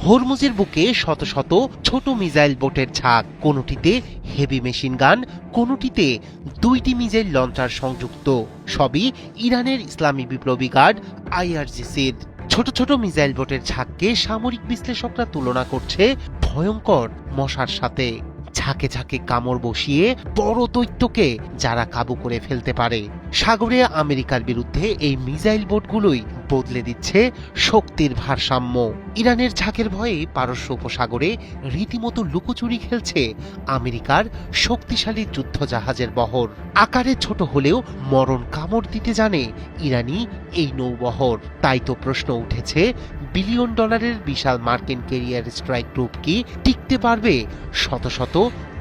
হরমুজের বুকে শত শত ছোট মিসাইল বোটের ঝাঁক, কোনোটিতে হেভি মেশিন গান, কোনোটিতে 2টি মিসাইল লঞ্চার সংযুক্ত। সবই ইরানের ইসলামী বিপ্লবী গার্ড IRGC-র। ছোট ছোট মিসাইল বোটের ঝাঁককে সামরিক বিশ্লেষকরা তুলনা করছে ভয়ঙ্কর মশার সাথে। ঝাঁকে ঝাঁকে কামড় বসিয়ে বড় দৈত্যকে যারা কাবু করে ফেলতে পারে। সাগরে আমেরিকার বিরুদ্ধে এই মিসাইল বোটগুলোই বদলে দিচ্ছে শক্তির ভারসাম্য। ইরানের ঝাঁকের ভয়ে পারস্য উপসাগরে রীতিমতো লুকোচুরি খেলছে আমেরিকার শক্তিশালী যুদ্ধজাহাজের বহর। আকারে ছোট হলেও মরণ কামড় দিতে জানে ইরানি এই নৌবহর। তাই তো প্রশ্ন উঠেছে, বিলিয়ন ডলারের বিশাল মার্কিন ক্যারিয়ার স্ট্রাইক গ্রুপ কি টিকতে পারবে শত শত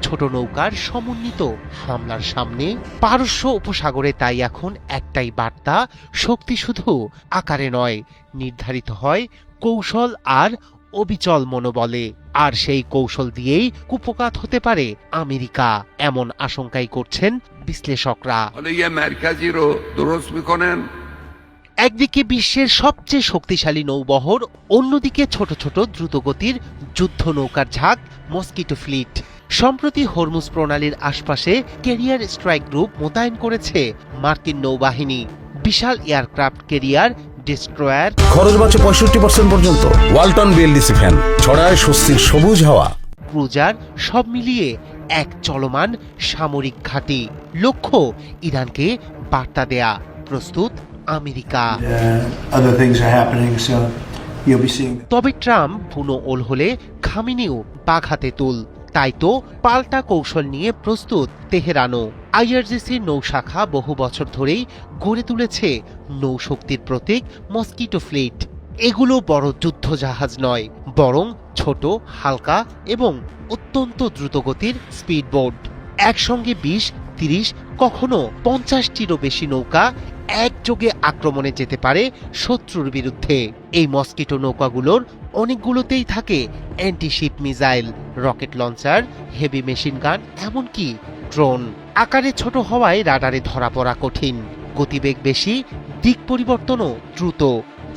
ছোট নৌকার সমন্বিত হামলার সামনে? পারস্য উপসাগরে তাই এখন একটাই বার্তা, শক্তি শুধু আকারে নয়, নির্ধারিত হয় কৌশল আর অবিচল মনোবলে। আর সেই কৌশল দিয়েই কুপকাত হতে পারে আমেরিকা, এমন আশঙ্কাই করছেন বিশ্লেষকরা। একদিকে বিশ্বের সবচেয়ে শক্তিশালী নৌবহর, অন্যদিকে ছোট ছোট দ্রুতগতির যুদ্ধ নৌকার ঝাঁক, মস্কিটো ফ্লিট। সম্প্রতি হরমুজ প্রণালীর আশপাশে ক্যারিয়ার স্ট্রাইক গ্রুপ মোতায়েন করেছে মার্কিন নৌবাহিনী। বিশাল এয়ারক্রাফট ক্যারিয়ার, ডেস্ট্রয়ার, খরচ বাঁচে 65% পর্যন্ত। ওয়ালটন বিএলডিসি ফ্যান ছড়ায় স্বস্তির সবুজ হাওয়া। ক্রুজার, সব মিলিয়ে এক চলমান সামরিক ঘাঁটি। লক্ষ্য ইরানকে বার্তা দেয়া, প্রস্তুত আমেরিকা। তবে ট্রাম্প বুনো ওল হলে খামেনিও বাঘ হাতে তুল। তাই তো পাল্টা কৌশল নিয়ে প্রস্তুত তেহরানও। IRGC-র নৌশাখা বহু বছর ধরেই গড়ে তুলেছে নৌশক্তির প্রতীক মস্কিটো ফ্লিট। এগুলো বড় যুদ্ধজাহাজ নয়, বরং ছোট, হালকা এবং অত্যন্ত দ্রুতগতির স্পিডবোট। একসঙ্গে 20, 30, কখনো 50টিরও বেশি নৌকা একযোগে আক্রমণে যেতে পারে শত্রুর বিরুদ্ধে। এই মস্কিটো নৌকাগুলোর অনেকগুলোতেই থাকে antiship missile, rocket launcher, heavy machine gun, এমনকি ড্রোন। আকারে ছোট হওয়ায় রাডারে ধরা পড়া কঠিন, গতিবেগ বেশি, দিক পরিবর্তনও দ্রুত।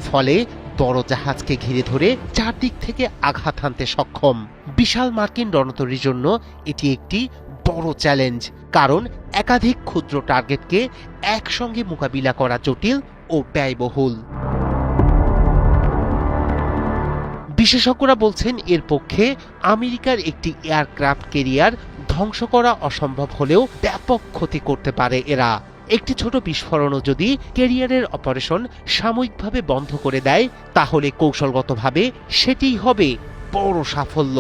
ফলে বড় জাহাজকে ঘিরে ধরে চারদিক থেকে আঘাত হানতে সক্ষম। বিশাল মার্কিন রণতরীর জন্য এটি একটি বড় চ্যালেঞ্জ, কারণ একাধিক ক্ষুদ্র টার্গেটকে একসঙ্গে মোকাবিলা করা জটিল ও ব্যয়বহুল। বিশেষজ্ঞরা বলছেন এর পক্ষে আমেরিকার একটি এয়ারক্রাফট ক্যারিয়ার ধ্বংস করা অসম্ভব হলেও ব্যাপক ক্ষতি করতে পারে এরা। একটি ছোট বিস্ফোরণও যদি ক্যারিয়ারের অপারেশন সাময়িকভাবে বন্ধ করে দেয়, তাহলে কৌশলগতভাবে সেটিই হবে বড় সাফল্য।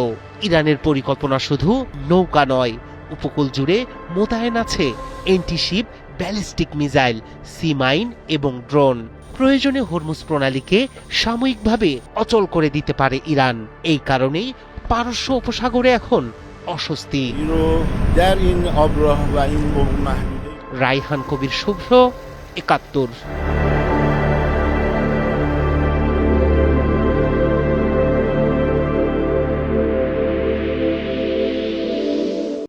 ইরানের পরিকল্পনা শুধু নৌকা নয়, উপকূল জুড়ে মোতায়েন আছে antiship, ballistic missile, sea mine এবং ড্রোন। প্রয়োজনে হরমুজ প্রণালীকে সাময়িকভাবে অচল করে দিতে পারে ইরান। এই কারণেই পারস্য উপসাগরে এখন অস্বস্তি। রাইহান কবির, শুভ্র, ৭১।